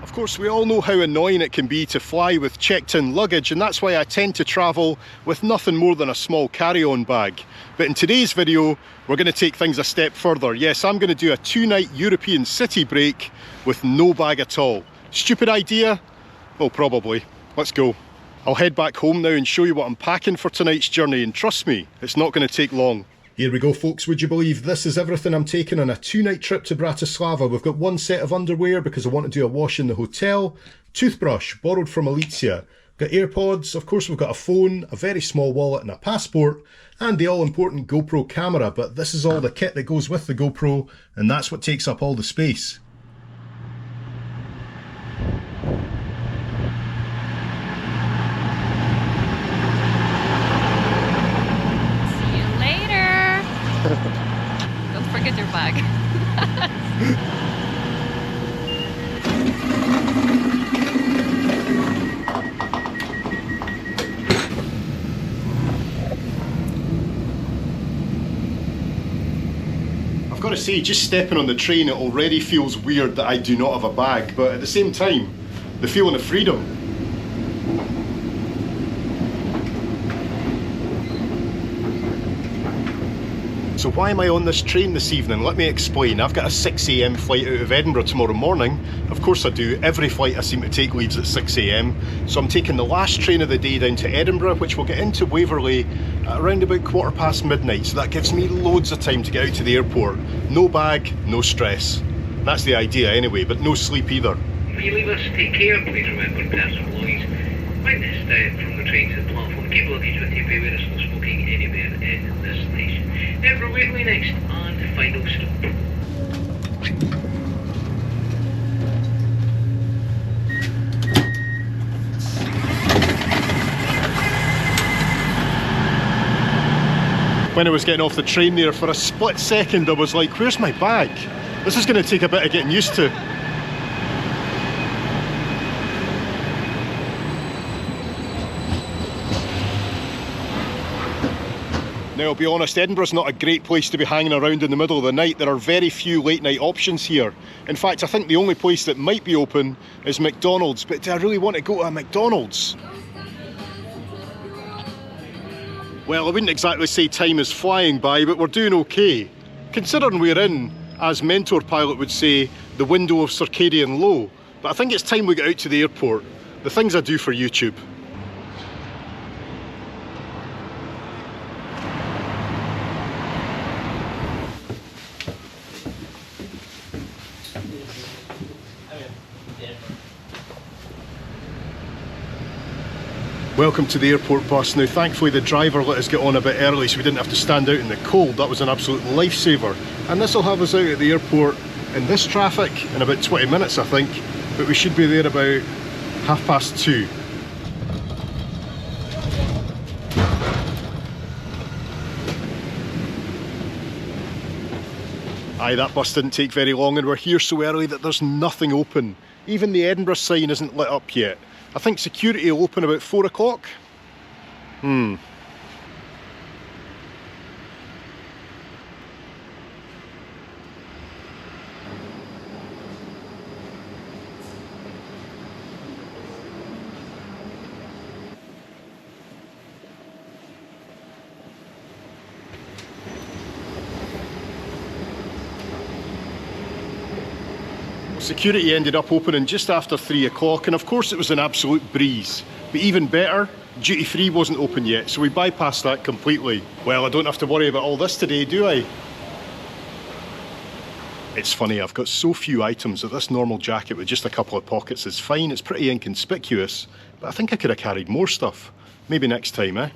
Of course, we all know how annoying it can be to fly with checked-in luggage, and that's why I tend to travel with nothing more than a small carry-on bag. But in today's video, we're going to take things a step further. Yes, I'm going to do a 2-night European city break with no bag at all. Stupid idea? Well, probably. Let's go. I'll head back home now and show you what I'm packing for tonight's journey, and trust me, it's not going to take long. Here we go, folks. Would you believe this is everything I'm taking on a 2-night trip to Bratislava? We've got one set of underwear because I want to do a wash in the hotel, toothbrush borrowed from Alicia, got AirPods, of course we've got a phone, a very small wallet and a passport, and the all-important GoPro camera, but this is all the kit that goes with the GoPro, and that's what takes up all the space. Don't forget your bag. I've got to say, just stepping on the train, it already feels weird that I do not have a bag, but at the same time, the feeling of freedom. So why am I on this train this evening? Let me explain. I've got a 6 AM flight out of Edinburgh tomorrow morning. Of course I do. Every flight I seem to take leaves at 6 AM. So I'm taking the last train of the day down to Edinburgh, which will get into Waverley at around about 15:15 midnight. So that gives me loads of time to get out to the airport. No bag, no stress. That's the idea anyway, but no sleep either. If you leave us, take care. Please remember personal belongings. When this from the train to the platform, keep luggage with you. Beware of no smoking anywhere in this station. Edinburgh Waverley next, and final stop. When I was getting off the train there, for a split second I was like, where's my bag? This is going to take a bit of getting used to. Now, I'll be honest, Edinburgh's not a great place to be hanging around in the middle of the night. There are very few late night options here. In fact, I think the only place that might be open is McDonald's, but do I really want to go to a McDonald's? Well, I wouldn't exactly say time is flying by, but we're doing okay. Considering we're in, as Mentor Pilot would say, the window of circadian low. But I think it's time we get out to the airport. The things I do for YouTube. Welcome to the airport bus. Now, thankfully the driver let us get on a bit early so we didn't have to stand out in the cold. That was an absolute lifesaver. And this will have us out at the airport in this traffic in about 20 minutes, I think. But we should be there about 2:30. Aye, that bus didn't take very long, and we're here so early that there's nothing open. Even the Edinburgh sign isn't lit up yet. I think security will open about 4 o'clock. Security ended up opening just after 3 o'clock, and of course it was an absolute breeze. But even better, duty free wasn't open yet, so we bypassed that completely. Well, I don't have to worry about all this today, do I? It's funny, I've got so few items that this normal jacket with just a couple of pockets is fine. It's pretty inconspicuous, but I think I could have carried more stuff. Maybe next time, eh?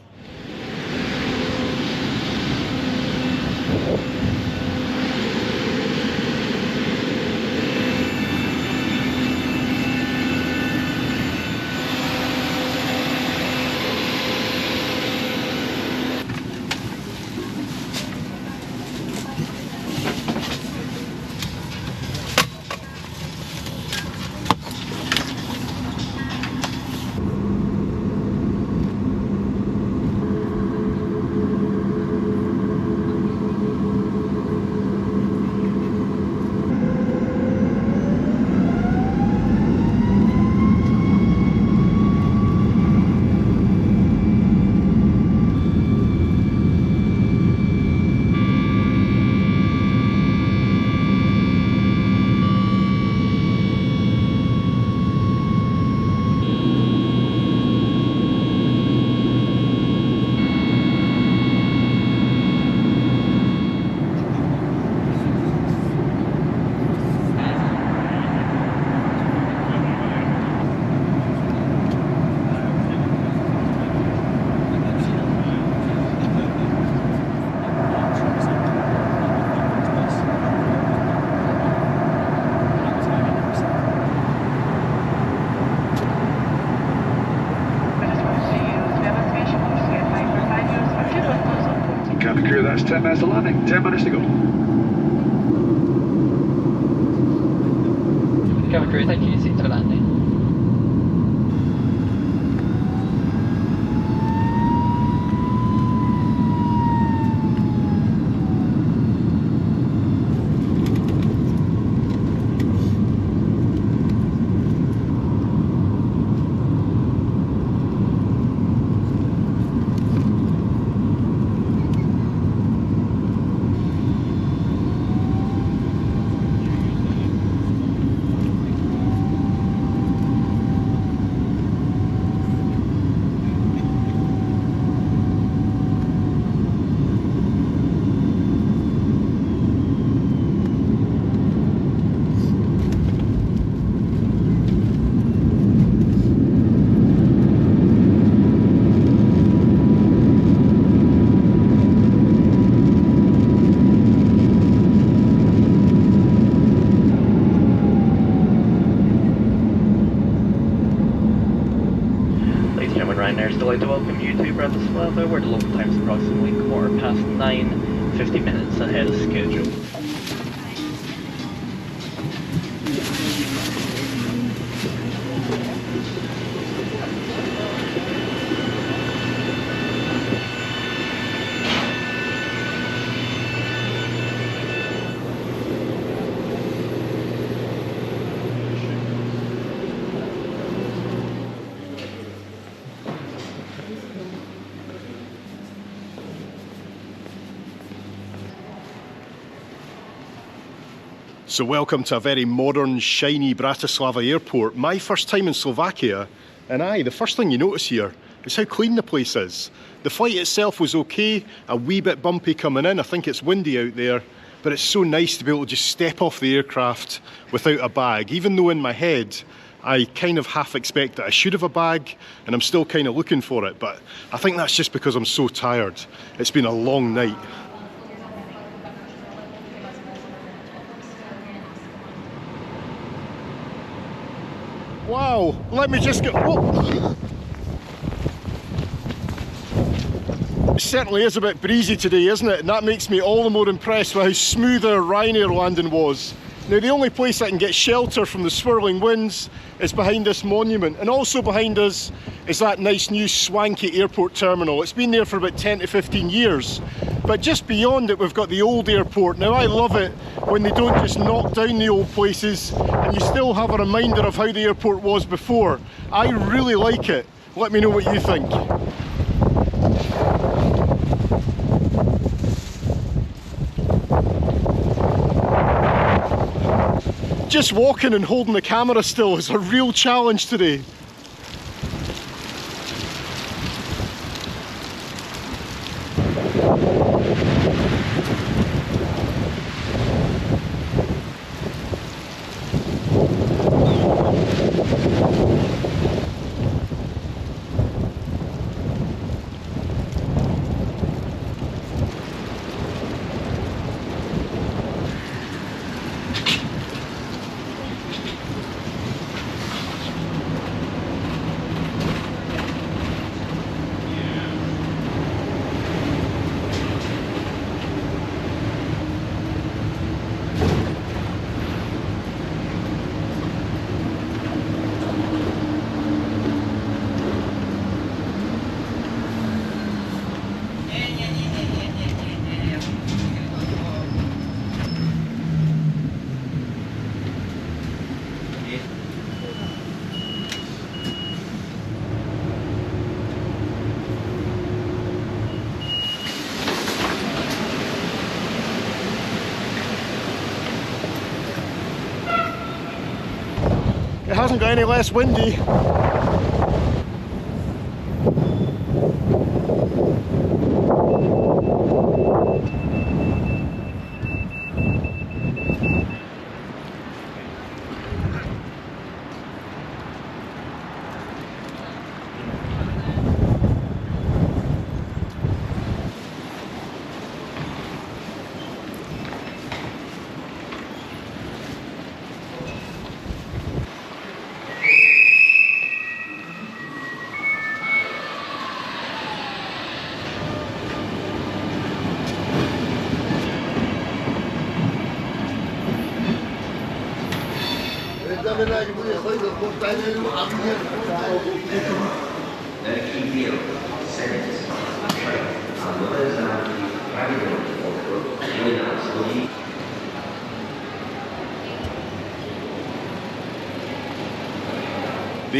Traffic clear, that's 10 minutes to landing, 10 minutes to go. Traffic clear, thank you, 6 for landing. Still like to welcome you to Bratislava, where the local time is approximately 9:15, 50 minutes ahead of schedule. So welcome to a very modern, shiny Bratislava airport. My first time in Slovakia, and the first thing you notice here is how clean the place is. The flight itself was okay, a wee bit bumpy coming in. I think it's windy out there, but it's so nice to be able to just step off the aircraft without a bag, even though in my head I kind of half expect that I should have a bag, and I'm still kind of looking for it, but I think that's just because I'm so tired. It's been a long night. Wow, let me just get... Whoa. It certainly is a bit breezy today, isn't it? And that makes me all the more impressed with how smooth our Ryanair landing was. Now, the only place I can get shelter from the swirling winds is behind this monument, and also behind us is that nice new swanky airport terminal. It's been there for about 10 to 15 years, but just beyond it we've got the old airport. Now, I love it when they don't just knock down the old places and you still have a reminder of how the airport was before. I really like it. Let me know what you think. Just walking and holding the camera still is a real challenge today. It hasn't got any less windy. The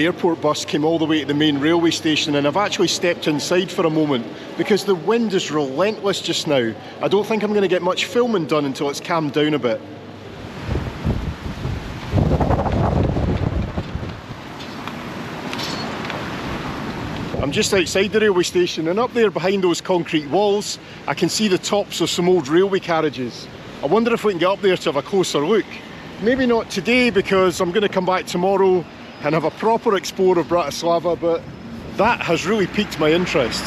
airport bus came all the way to the main railway station, and I've actually stepped inside for a moment because the wind is relentless just now. I don't think I'm going to get much filming done until it's calmed down a bit. I'm just outside the railway station, and up there behind those concrete walls I can see the tops of some old railway carriages. I wonder if we can get up there to have a closer look. Maybe not today because I'm going to come back tomorrow and have a proper explore of Bratislava, but that has really piqued my interest.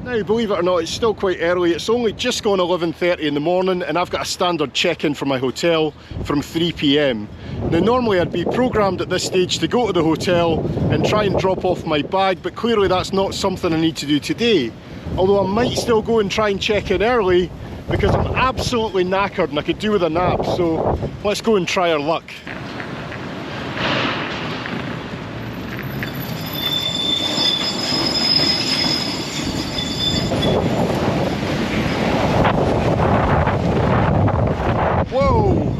Now, believe it or not, it's still quite early. It's only just gone 11:30 in the morning, and I've got a standard check-in for my hotel from 3 PM. Now, normally I'd be programmed at this stage to go to the hotel and try and drop off my bag, but clearly that's not something I need to do today. Although I might still go and try and check in early because I'm absolutely knackered and I could do with a nap, so let's go and try our luck. Whoa!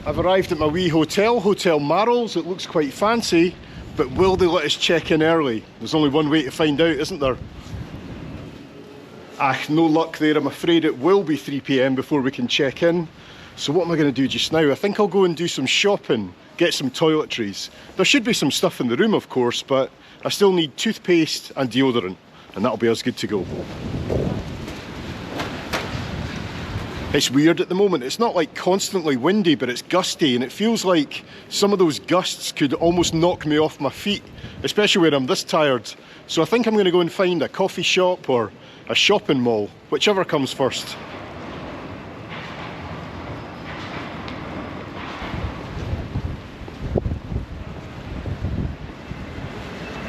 I've arrived at my wee hotel, Hotel Marsh. It looks quite fancy, but will they let us check in early? There's only one way to find out, isn't there? Ah, no luck there. I'm afraid it will be 3 PM before we can check in. So what am I going to do just now? I think I'll go and do some shopping, get some toiletries. There should be some stuff in the room, of course, but I still need toothpaste and deodorant, and that'll be us good to go. It's weird at the moment. It's not like constantly windy, but it's gusty, and it feels like some of those gusts could almost knock me off my feet, especially when I'm this tired. So I think I'm going to go and find a coffee shop or a shopping mall, whichever comes first.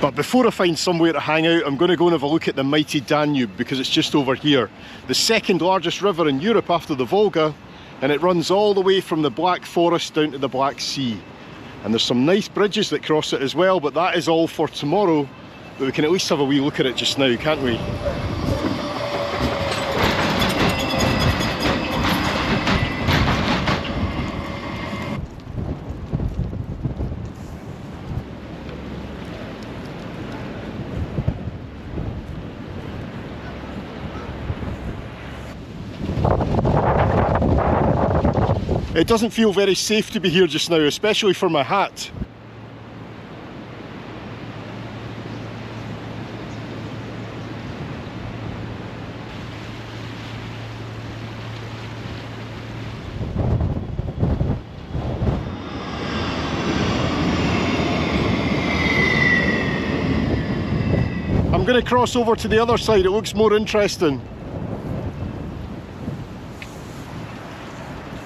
But before I find somewhere to hang out, I'm going to go and have a look at the mighty Danube, because it's just over here. The second largest river in Europe after the Volga, and it runs all the way from the Black Forest down to the Black Sea. And there's some nice bridges that cross it as well, but that is all for tomorrow. But we can at least have a wee look at it just now, can't we? It doesn't feel very safe to be here just now, especially for my hat. I'm going to cross over to the other side, it looks more interesting.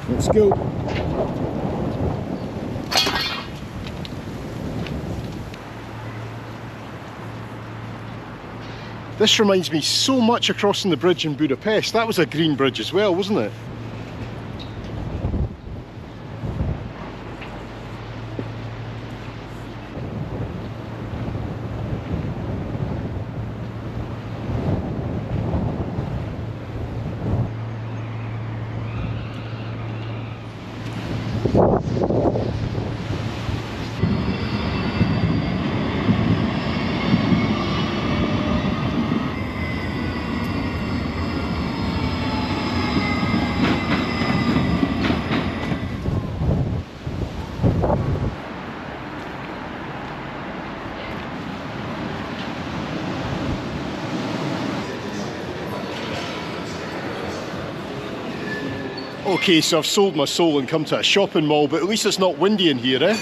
Let's go. This reminds me so much of crossing the bridge in Budapest. That was a green bridge as well, wasn't it? Okay, so I've sold my soul and come to a shopping mall, but at least it's not windy in here, eh?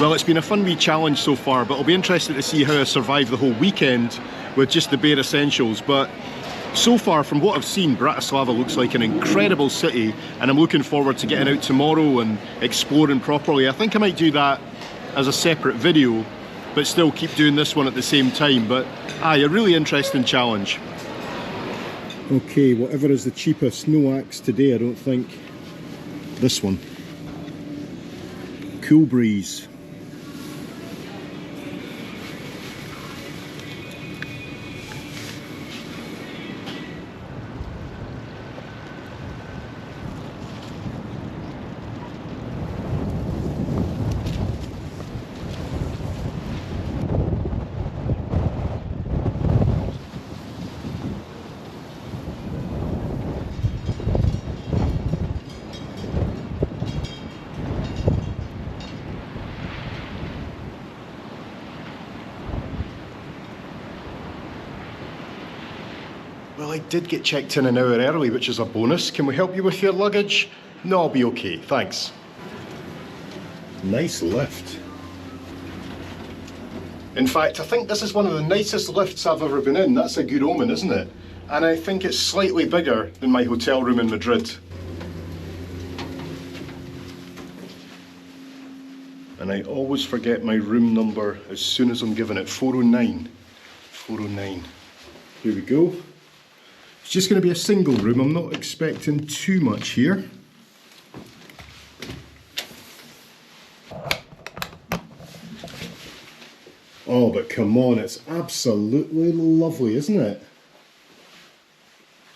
Well, it's been a fun wee challenge so far, but I'll be interested to see how I survive the whole weekend with just the bare essentials. But so far, from what I've seen, Bratislava looks like an incredible city, and I'm looking forward to getting out tomorrow and exploring properly. I think I might do that as a separate video, but still keep doing this one at the same time. But aye, a really interesting challenge. Okay, whatever is the cheapest, no axe today, I don't think. This one. Cool breeze. Well, I did get checked in an hour early, which is a bonus. Can we help you with your luggage? No, I'll be okay, thanks. Nice lift. In fact, I think this is one of the nicest lifts I've ever been in. That's a good omen, isn't it? And I think it's slightly bigger than my hotel room in Madrid. And I always forget my room number as soon as I'm given it. 409. 409. Here we go. It's just going to be a single room. I'm not expecting too much here. Oh, but come on, it's absolutely lovely, isn't it?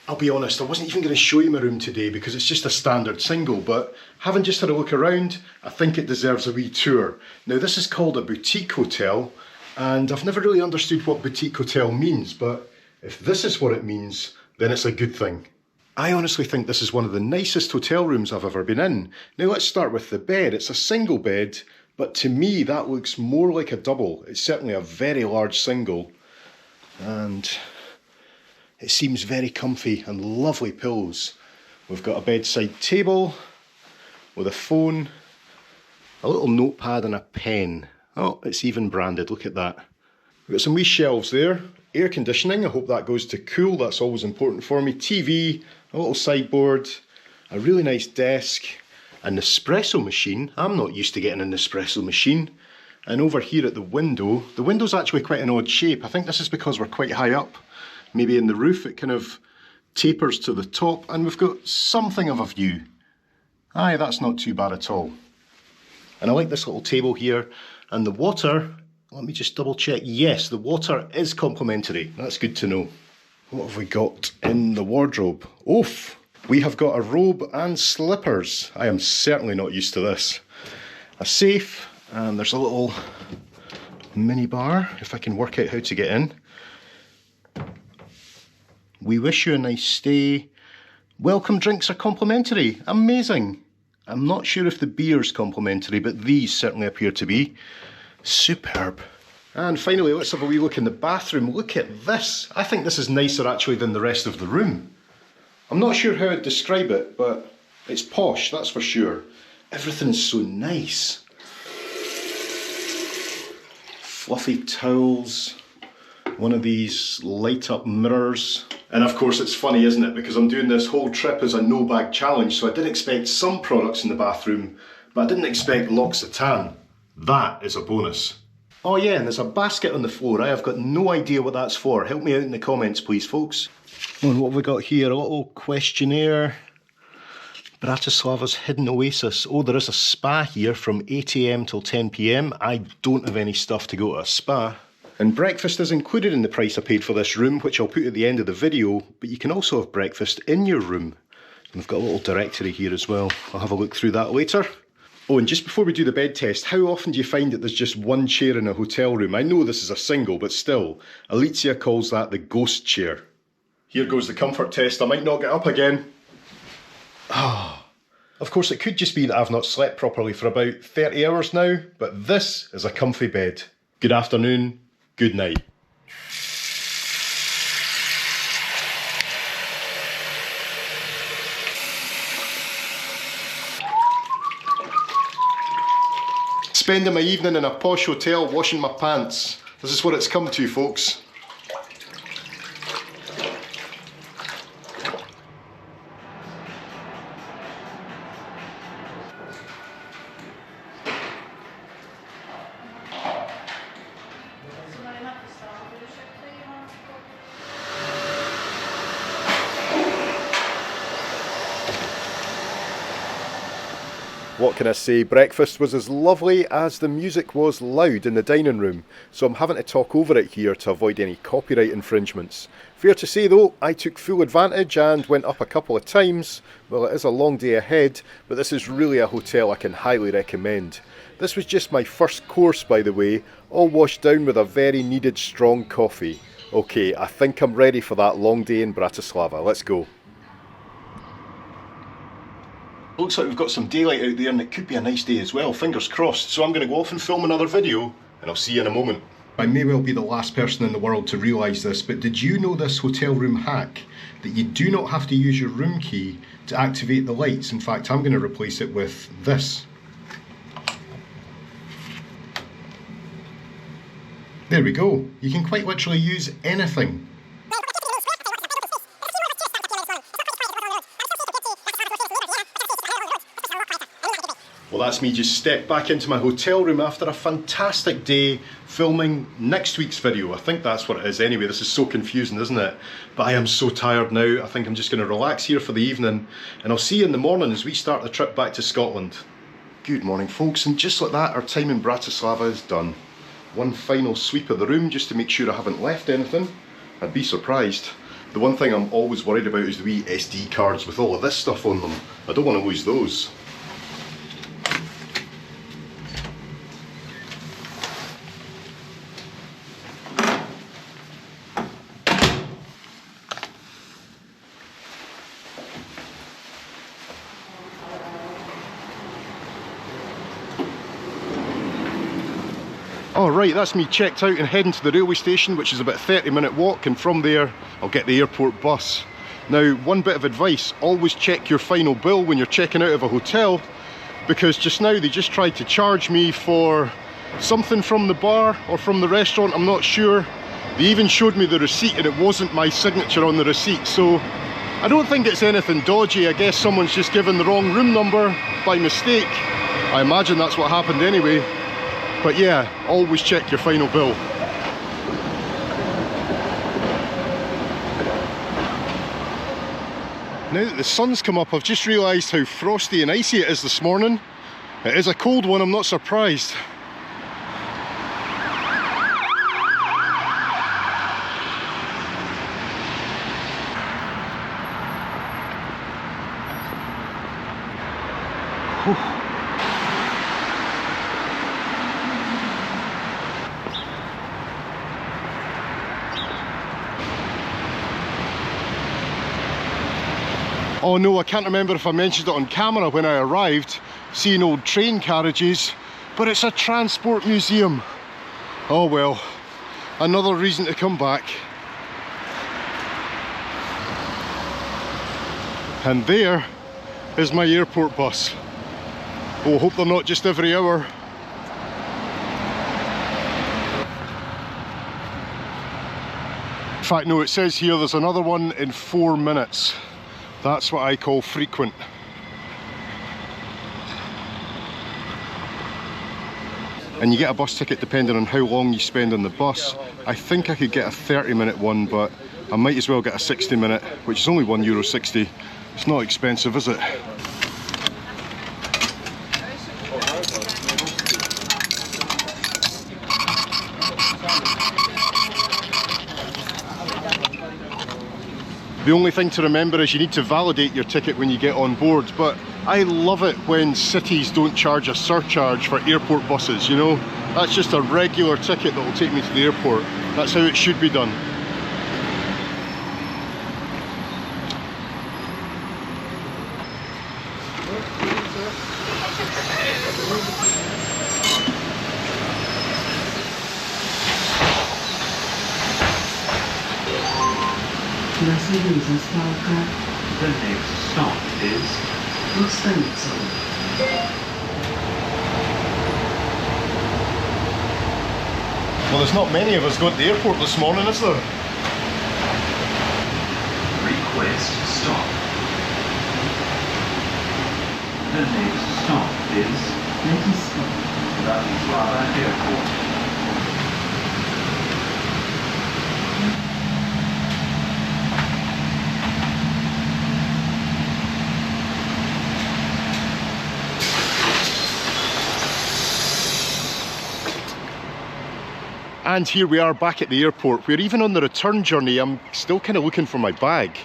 I'll be honest, I wasn't even going to show you my room today because it's just a standard single, but having just had a look around, I think it deserves a wee tour. Now, this is called a boutique hotel, and I've never really understood what boutique hotel means, but if this is what it means, then it's a good thing. I honestly think this is one of the nicest hotel rooms I've ever been in. Now let's start with the bed. It's a single bed, but to me that looks more like a double. It's certainly a very large single, and it seems very comfy and lovely pillows. We've got a bedside table with a phone, a little notepad and a pen. Oh, it's even branded, look at that. We've got some wee shelves there. Air conditioning, I hope that goes to cool, that's always important for me. TV, a little sideboard, a really nice desk, an Nespresso machine. I'm not used to getting an Nespresso machine. And over here at the window's actually quite an odd shape. I think this is because we're quite high up. Maybe in the roof it kind of tapers to the top, and we've got something of a view. Aye, that's not too bad at all. And I like this little table here, and the water, let me just double check. Yes, the water is complimentary. That's good to know. What have we got in the wardrobe? Oof! We have got a robe and slippers. I am certainly not used to this. A safe, and there's a little mini bar, if I can work out how to get in. We wish you a nice stay. Welcome drinks are complimentary. Amazing. I'm not sure if the beer's complimentary, but these certainly appear to be. Superb. And finally, let's have a wee look in the bathroom. Look at this. I think this is nicer actually than the rest of the room. I'm not sure how I'd describe it, but it's posh, that's for sure. Everything's so nice. Fluffy towels, one of these light up mirrors. And of course it's funny, isn't it? Because I'm doing this whole trip as a no bag challenge, so I did expect some products in the bathroom, but I didn't expect L'Occitane. That is a bonus. Oh yeah, and there's a basket on the floor. I have got no idea what that's for. Help me out in the comments, please, folks. Oh, and what have we got here? A little questionnaire. Bratislava's hidden oasis. Oh, there is a spa here from 8 AM till 10 PM. I don't have any stuff to go to a spa. And breakfast is included in the price I paid for this room, which I'll put at the end of the video, but you can also have breakfast in your room. And we've got a little directory here as well. I'll have a look through that later. Oh, and just before we do the bed test, how often do you find that there's just one chair in a hotel room? I know this is a single, but still, Alicia calls that the ghost chair. Here goes the comfort test. I might not get up again. Ah, of course it could just be that I've not slept properly for about 30 hours now, but this is a comfy bed. Good afternoon, good night. Spending my evening in a posh hotel washing my pants. This is what it's come to, folks. What can I say, breakfast was as lovely as the music was loud in the dining room, so I'm having to talk over it here to avoid any copyright infringements. Fair to say though, I took full advantage and went up a couple of times. Well, it is a long day ahead, but this is really a hotel I can highly recommend. This was just my first course, by the way, all washed down with a very needed strong coffee. Okay, I think I'm ready for that long day in Bratislava. Let's go. Looks like we've got some daylight out there and it could be a nice day as well, fingers crossed. So I'm going to go off and film another video and I'll see you in a moment. I may well be the last person in the world to realise this, but did you know this hotel room hack? That you do not have to use your room key to activate the lights. In fact, I'm going to replace it with this. There we go. You can quite literally use anything. Well, that's me just stepped back into my hotel room after a fantastic day filming next week's video. I think that's what it is anyway. This is so confusing, isn't it? But I am so tired now. I think I'm just going to relax here for the evening and I'll see you in the morning as we start the trip back to Scotland. Good morning, folks, and just like that, our time in Bratislava is done. One final sweep of the room just to make sure I haven't left anything. I'd be surprised. The one thing I'm always worried about is the wee SD cards with all of this stuff on them. I don't want to lose those. Alright, that's me checked out and heading to the railway station, which is about a 30-minute walk, and from there I'll get the airport bus. Now, one bit of advice, always check your final bill when you're checking out of a hotel, because just now they just tried to charge me for something from the bar or from the restaurant, I'm not sure. They even showed me the receipt and it wasn't my signature on the receipt, so I don't think it's anything dodgy. I guess someone's just given the wrong room number by mistake. I imagine that's what happened anyway. But yeah, always check your final bill. Now that the sun's come up, I've just realised how frosty and icy it is this morning. It is a cold one, I'm not surprised. Whew. Oh no, I can't remember if I mentioned it on camera when I arrived, seeing old train carriages, but it's a transport museum. Oh well, another reason to come back. And there is my airport bus. Oh, hope they're not just every hour. In fact, no, it says here there's another one in 4 minutes. That's what I call frequent. And you get a bus ticket depending on how long you spend on the bus. I think I could get a 30-minute one, but I might as well get a 60-minute, which is only €1.60. It's not expensive, is it? The only thing to remember is you need to validate your ticket when you get on board, but I love it when cities don't charge a surcharge for airport buses, you know? That's just a regular ticket that will take me to the airport. That's how it should be done. The next stop is Stonehaven. Well, there's not many of us going to the airport this morning, is there? Request stop. The next stop is Bratislava Airport. And here we are back at the airport, where even on the return journey I'm still kind of looking for my bag.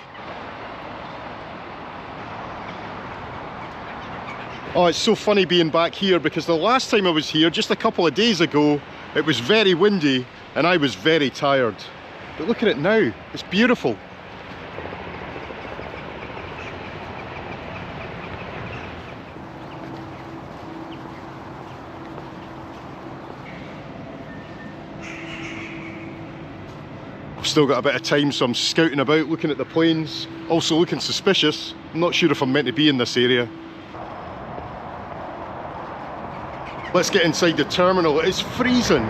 Oh, it's so funny being back here, because the last time I was here, just a couple of days ago, it was very windy and I was very tired. But look at it now, it's beautiful. Still got a bit of time, so I'm scouting about, looking at the planes, also looking suspicious. I'm not sure if I'm meant to be in this area. Let's get inside the terminal. It is freezing.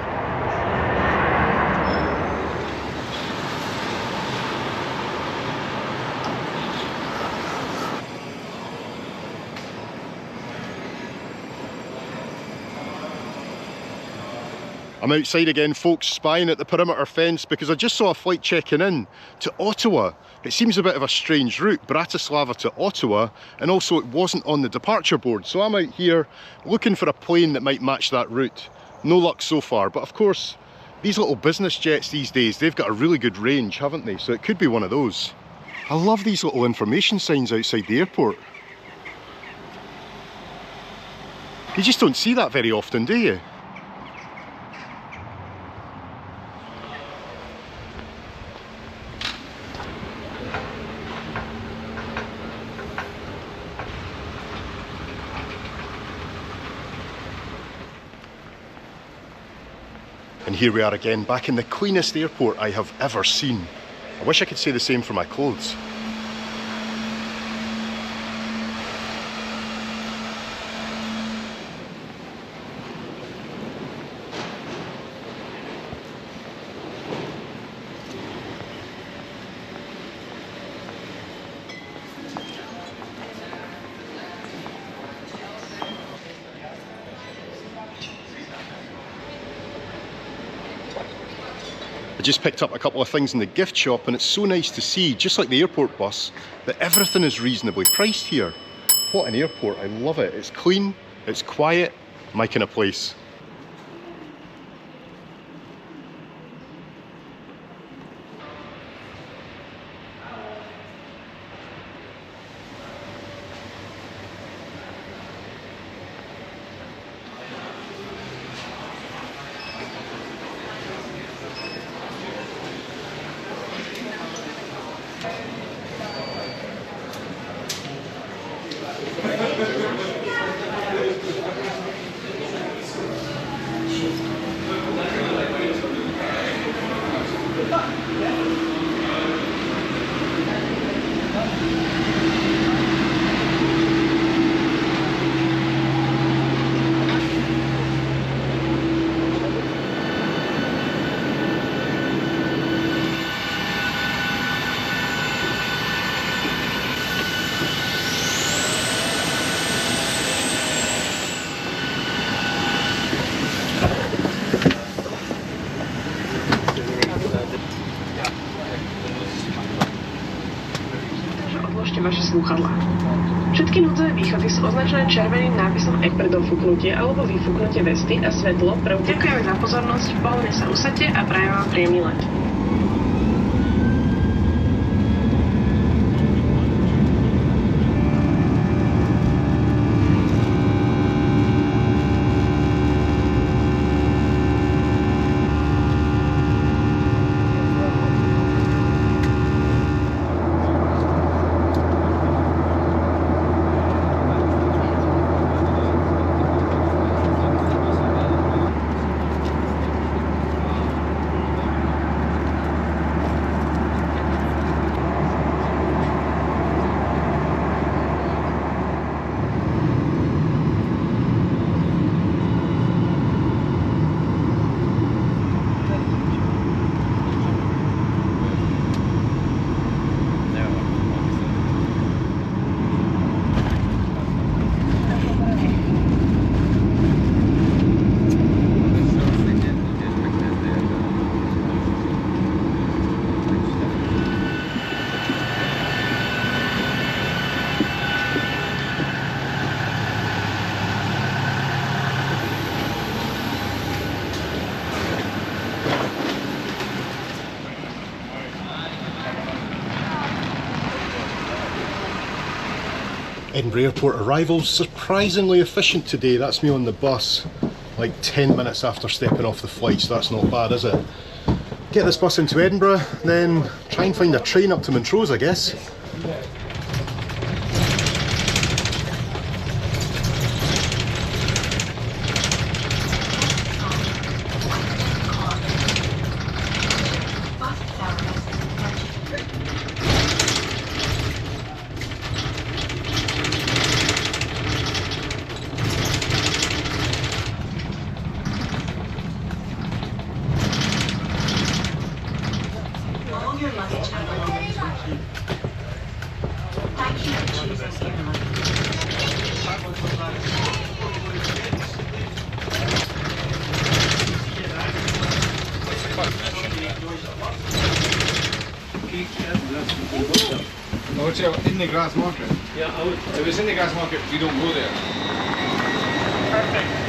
I'm outside again, folks, spying at the perimeter fence, because I just saw a flight checking in to Ottawa. It seems a bit of a strange route, Bratislava to Ottawa, and also it wasn't on the departure board. So I'm out here looking for a plane that might match that route. No luck so far, but of course, these little business jets these days, they've got a really good range, haven't they? So it could be one of those. I love these little information signs outside the airport. You just don't see that very often, do you? And here we are again, back in the cleanest airport I have ever seen. I wish I could say the same for my clothes. I just picked up a couple of things in the gift shop, and it's so nice to see, just like the airport bus, that everything is reasonably priced here. What an airport, I love it. It's clean, it's quiet, my kind of place. Vaše slúchadlá. Všetky núdzové východy sú označené červeným nápisom E pre dofúknutie alebo vyfúknutie vesty a svetlo pre Ďakujeme za pozornosť, pohodlne sa usaďte a prajem vám príjemný let. Edinburgh Airport arrivals, surprisingly efficient today. That's me on the bus like 10 minutes after stepping off the flight, so that's not bad, is it? Get this bus into Edinburgh, then try and find a train up to Montrose, I guess. Hotel in the Grass Market? Yeah, I would. If it's in the Grass Market, we don't go there. Perfect.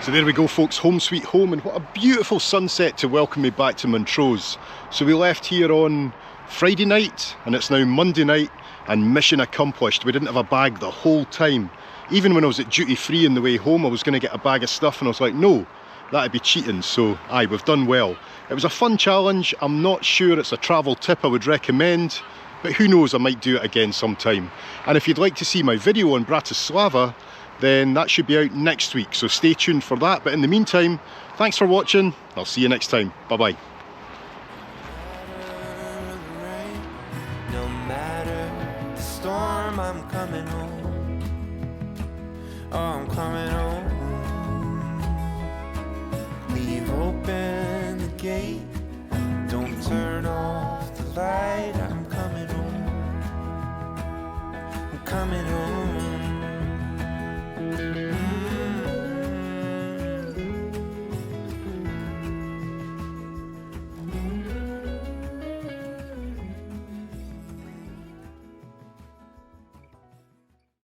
So there we go folks, home sweet home, and what a beautiful sunset to welcome me back to Montrose. So we left here on Friday night and it's now Monday night, and mission accomplished. We didn't have a bag the whole time. Even when I was at duty free on the way home, I was going to get a bag of stuff and I was like, no, that'd be cheating. So aye, we've done well. It was a fun challenge. I'm not sure it's a travel tip I would recommend, but who knows, I might do it again sometime. And if you'd like to see my video on Bratislava, then that should be out next week, so stay tuned for that. But in the meantime, thanks for watching. I'll see you next time. Bye bye. No matter the storm, I'm coming home. Oh, I'm coming home. Leave open the gate. Don't turn off the light. I'm coming home. I'm coming home.